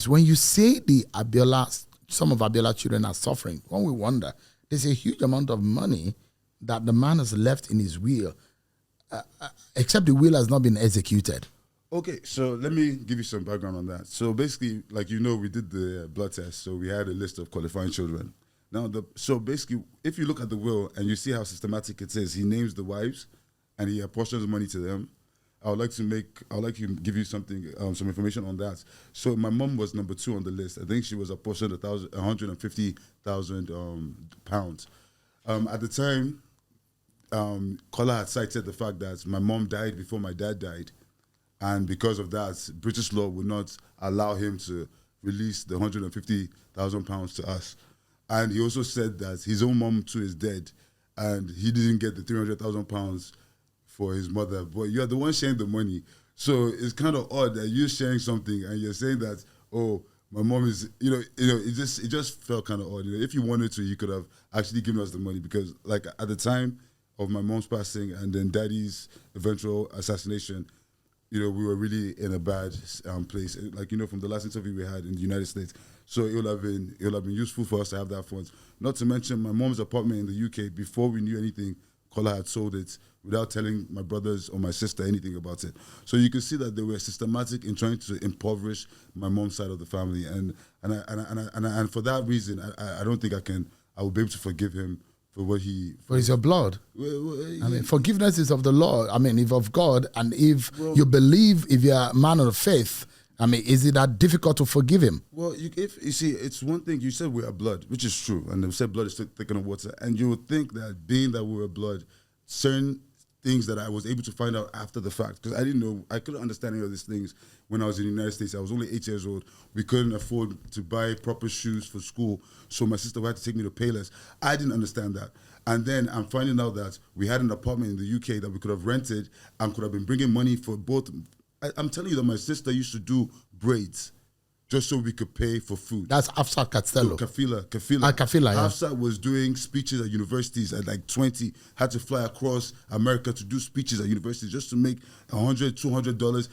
When you say the Abiola, some of Abiola children are suffering, one we wonder, there's a huge amount of money that the man has left in his will, except the will has not been executed. Okay, so let me give you some background on that. So basically, like we did the blood test, so we had a list of qualifying children. Now, so basically, if you look at the will and you see how systematic it is, he names the wives and he apportions money to them. I would like to give you something, some information on that. So my mom was number 2 on the list. I think she was apportioned 150,000 pounds. At the time, Kola had cited the fact that my mom died before my dad died. And because of that, British law would not allow him to release the 150,000 pounds to us. And he also said that his own mom too is dead, and he didn't get the 300,000 pounds for his mother. But you're the one sharing the money, so it's kind of odd that you're sharing something and you're saying that, oh, my mom is, it just felt kind of odd. If you wanted to, you could have actually given us the money, because like at the time of my mom's passing and then Daddy's eventual assassination, we were really in a bad place. Like, from the last interview we had in the United States. So it would have been useful for us to have that funds. Not to mention my mom's apartment in the UK, before we knew anything, Kola had sold it without telling my brothers or my sister anything about it. So you can see that they were systematic in trying to impoverish my mom's side of the family. And for that reason, I don't think I will be able to forgive him for what he... For it's your blood. Forgiveness is of the Lord. If of God, and if you believe, if you're a man of faith, is it that difficult to forgive him? Well, if you see, it's one thing, you said we are blood, which is true, and they said blood is thicker than water, and you would think that being that we were blood, certain things that I was able to find out after the fact, because I couldn't understand any of these things when I was in the United States. I was only 8 years old. We couldn't afford to buy proper shoes for school, so my sister had to take me to Payless. I didn't understand that. And then I'm finding out that we had an apartment in the UK that we could have rented and could have been bringing money for both. I'm telling you that my sister used to do braids just so we could pay for food. That's Afsa Castello. Kafila. Kafila, yeah. Afsa was doing speeches at universities at like 20, had to fly across America to do speeches at universities just to make $100, $200.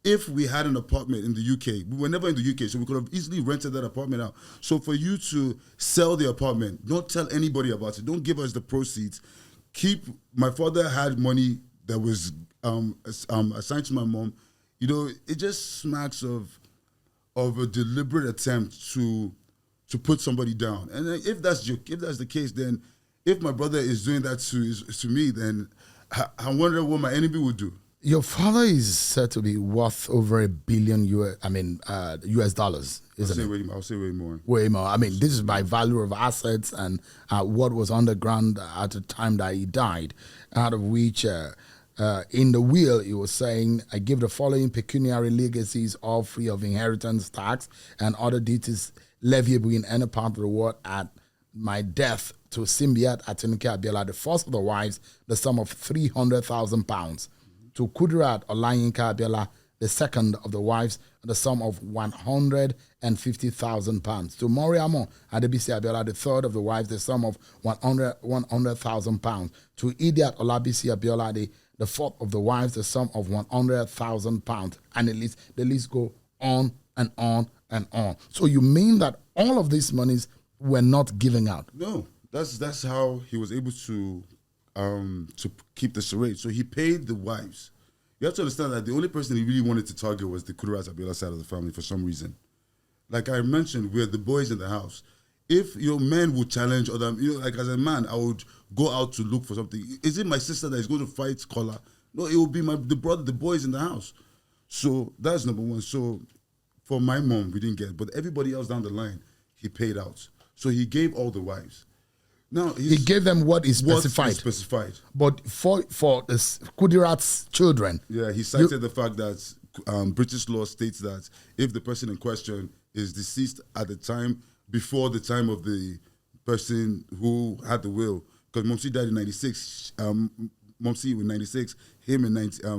If we had an apartment in the UK, we were never in the UK, so we could have easily rented that apartment out. So for you to sell the apartment, don't tell anybody about it. Don't give us the proceeds. My father had money that was assigned to my mom. It just smacks of a deliberate attempt to put somebody down. And if that's the case, then if my brother is doing that to me, then I wonder what my enemy would do. Your father is said to be worth over $1 billion US dollars, isn't it? I'll say way more. Way more. This is by value of assets and what was underground at the time that he died, out of which in the will he was saying, I give the following pecuniary legacies, all free of inheritance tax and other duties leviable in any part of the world at my death, to Simbiat Atinuke Abiola, the first of the wives, the sum of 300,000 pounds. To Kudirat Olayinka Abiola, the second of the wives, the sum of 150,000 pounds. To Moriamo Adebisi Abiola, the third of the wives, the sum of 100,000 pounds. To Idiat Olabisi Abiola, the fourth of the wives, the sum of 100,000 pounds. And the list go on and on and on. So you mean that all of these monies were not given out? No, that's how he was able to keep the charade. So he paid the wives. You have to understand that the only person he really wanted to target was the Kudirat Abiola side of the family for some reason. Like I mentioned, we're the boys in the house. If your men would challenge other, like as a man, I would go out to look for something. Is it my sister that is going to fight Kola? No, it will be the boys in the house. So that's number one. So for my mom, we didn't get, but everybody else down the line, he paid out. So he gave all the wives. Now he gave them what is specified. But for the Kudirat's children, yeah, he cited the fact that British law states that if the person in question is deceased at the time before the time of the person who had the will, because Momsi died in 96, Momsi in 96, him in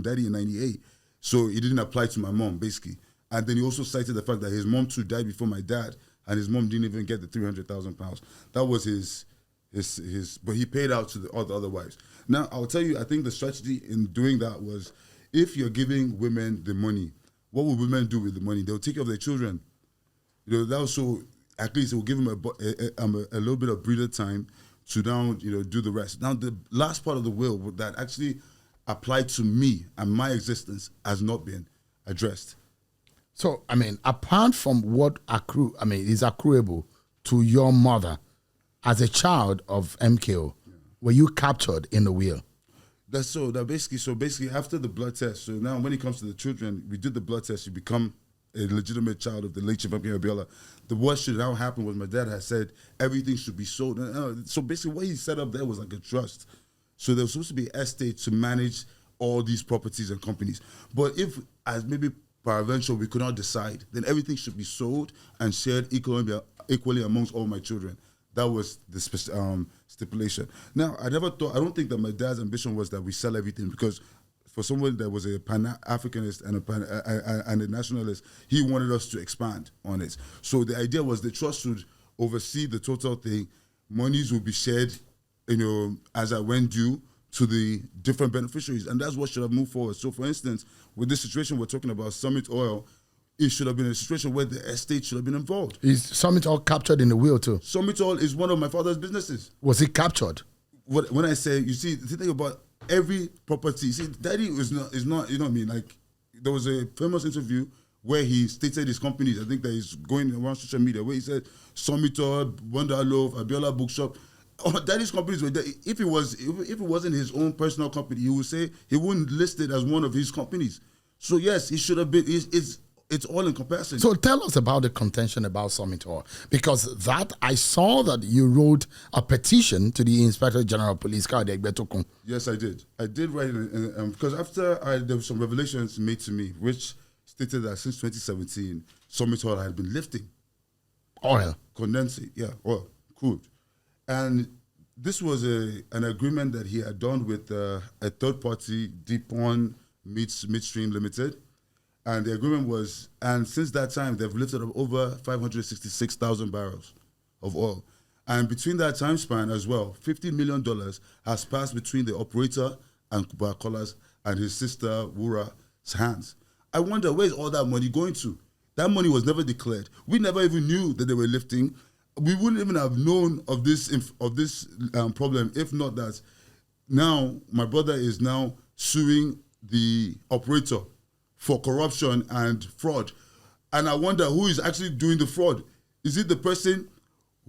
Daddy in 98, so it didn't apply to my mom basically. And then he also cited the fact that his mom too died before my dad, and his mom didn't even get the 300,000 pounds. That was his, but he paid out to all the other wives. Now, I'll tell you, I think the strategy in doing that was, if you're giving women the money, what will women do with the money? They'll take care of their children. You know, that was so, at least it will give them a little bit of breather time to now, you know, do the rest. Now, the last part of the will that actually applied to me and my existence has not been addressed. So, I mean, apart from what is accruable to your mother as a child of MKO, were you captured in the will? So basically after the blood test, so now when it comes to the children, we did the blood test, you become a legitimate child of the late MKO Abiola. The what should now happen was my dad had said everything should be sold. So basically what he set up there was like a trust. So there was supposed to be an estate to manage all these properties and companies. But if, as maybe peradventure, we could not decide, then everything should be sold and shared equally amongst all my children. That was the stipulation. Now, I don't think that my dad's ambition was that we sell everything, because for someone that was a Pan-Africanist and a nationalist, he wanted us to expand on it. So the idea was the trust would oversee the total thing. Monies would be shared, you know, as I went due to the different beneficiaries, and that's what should have moved forward. So, for instance, with this situation we're talking about, Summit Oil, it should have been a situation where the estate should have been involved. Is Summit Oil captured in the will too? Summit Oil is one of my father's businesses. Was it captured? When I say, you see, the thing about every property, see, Daddy is not, you know what I mean? Like, there was a famous interview where he stated his companies. I think that he's going around social media where he said Summit Oil, Wonder Loaf, Abiola Bookshop. Daddy's companies were there. If it wasn't his own personal company, he would say he wouldn't list it as one of his companies. So yes, it should have been. It's all encompassing. So tell us about the contention about Summit Oil, because I saw that you wrote a petition to the Inspector General of Police. Yes, I did. I did write it because after there were some revelations made to me, which stated that since 2017, Summit Oil had been lifting oil, condensate, oil, crude. And this was an agreement that he had done with a third party, Deepon Midstream Limited. And the agreement was, and since that time, they've lifted up over 566,000 barrels of oil. And between that time span as well, $50 million has passed between the operator and Kola's and his sister Wura's hands. I wonder, where's all that money going to? That money was never declared. We never even knew that they were lifting. We wouldn't even have known of this problem if not that now my brother is now suing the operator for corruption and fraud. And I wonder who is actually doing the fraud. Is it the person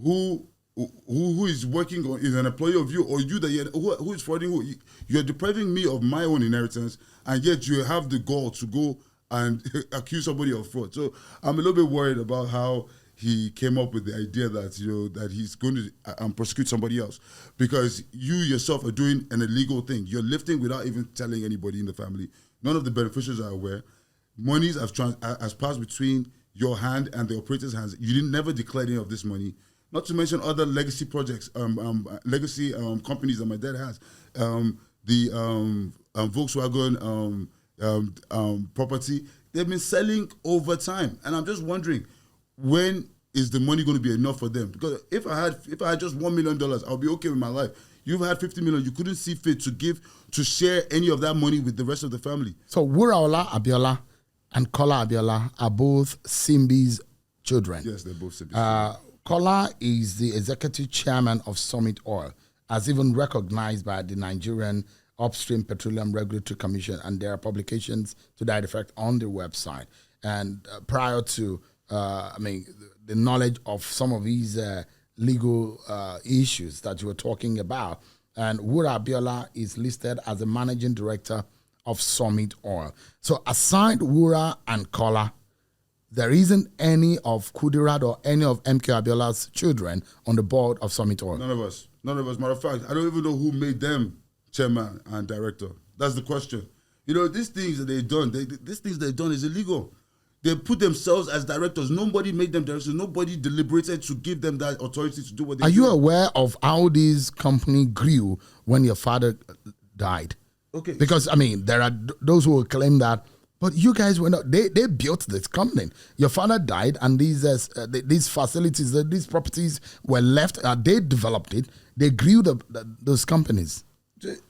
who is working on, is an employee of you, or you that who is frauding who? You're depriving me of my own inheritance, and yet you have the gall to go and accuse somebody of fraud. So I'm a little bit worried about how he came up with the idea that, you know, that he's going to prosecute somebody else, because you yourself are doing an illegal thing. You're lifting without even telling anybody in the family. None of the beneficiaries are aware. Monies has passed between your hand and the operator's hands. You never declared any of this money. Not to mention other legacy projects, legacy companies that my dad has. The Volkswagen property, they've been selling over time. And I'm just wondering, when is the money going to be enough for them? Because if I had just $1 million, I'll be okay with my life. You've had 50 million. You couldn't see fit to share any of that money with the rest of the family. So Wuraola Abiola and Kola Abiola are both Simbi's children. Yes, they're both Simbi's. Kola is the executive chairman of Summit Oil, as even recognized by the Nigerian Upstream Petroleum Regulatory Commission, and there are publications to that effect on the website. And prior to, the knowledge of some of these legal issues that you were talking about, and Wura Abiola is listed as the managing director of Summit Oil. So aside Wura and Kola, there isn't any of Kudirat or any of MKO Abiola's children on the board of Summit Oil. None of us. Matter of fact, I don't even know who made them chairman and director. That's the question. You know, these things that they've done, is illegal. They put themselves as directors. Nobody made them directors. Nobody deliberated to give them that authority to do what they do. Are you aware of how this company grew when your father died? Okay. Because, there are those who will claim that, but you guys were not, they built this company. Your father died, and these facilities, these properties were left, they developed it, they grew those companies.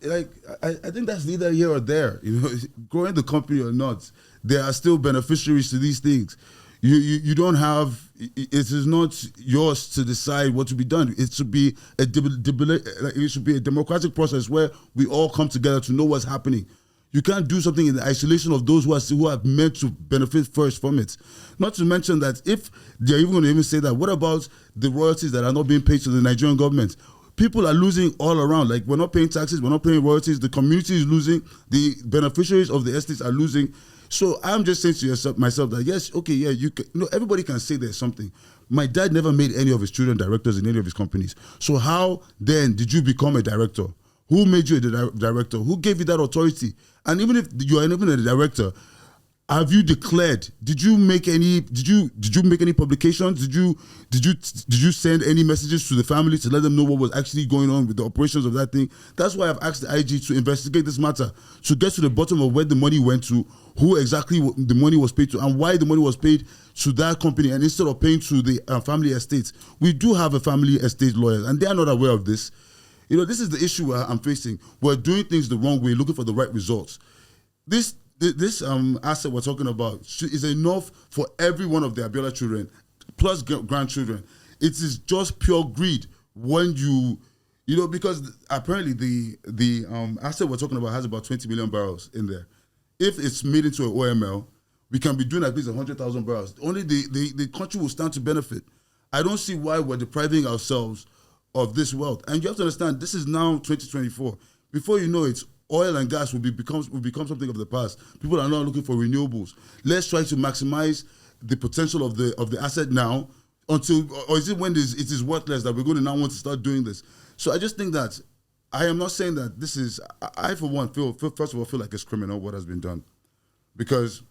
like I think that's neither here or there. You know, growing the company or not, there are still beneficiaries to these things. You don't have. It is not yours to decide what to be done. It should be it should be a democratic process where we all come together to know what's happening. You can't do something in the isolation of those who are meant to benefit first from it. Not to mention that if they're even going to even say that, what about the royalties that are not being paid to the Nigerian government? People are losing all around. Like, we're not paying taxes, we're not paying royalties, the community is losing, the beneficiaries of the estates are losing. So I'm just saying to myself that, yes, okay, yeah, everybody can say there's something. My dad never made any of his children directors in any of his companies. So how then did you become a director? Who made you a director? Who gave you that authority? And even if you are even a director, have you declared? Did you make any publications? Did you send any messages to the family to let them know what was actually going on with the operations of that thing? That's why I've asked the IG to investigate this matter, to get to the bottom of where the money went to, who exactly the money was paid to, and why the money was paid to that company, and instead of paying to the family estates. We do have a family estate lawyer, and they are not aware of this. You know, this is the issue I'm facing. We're doing things the wrong way, looking for the right results. This asset we're talking about is enough for every one of the Abiola children, plus grandchildren. It is just pure greed when you know, because apparently the asset we're talking about has about 20 million barrels in there. If it's made into an OML, we can be doing at least 100,000 barrels. Only the country will stand to benefit. I don't see why we're depriving ourselves of this wealth. And you have to understand, this is now 2024. Before you know it, oil and gas will become something of the past. People are not looking for renewables. Let's try to maximize the potential of the asset now, or is it when it is worthless that we're going to now want to start doing this? So I just think that I am not saying that this is. I for one feel first of all feel like it's criminal what has been done, because,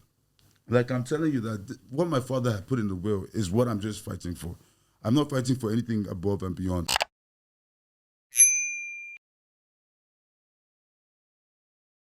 like I'm telling you that what my father had put in the will is what I'm just fighting for. I'm not fighting for anything above and beyond.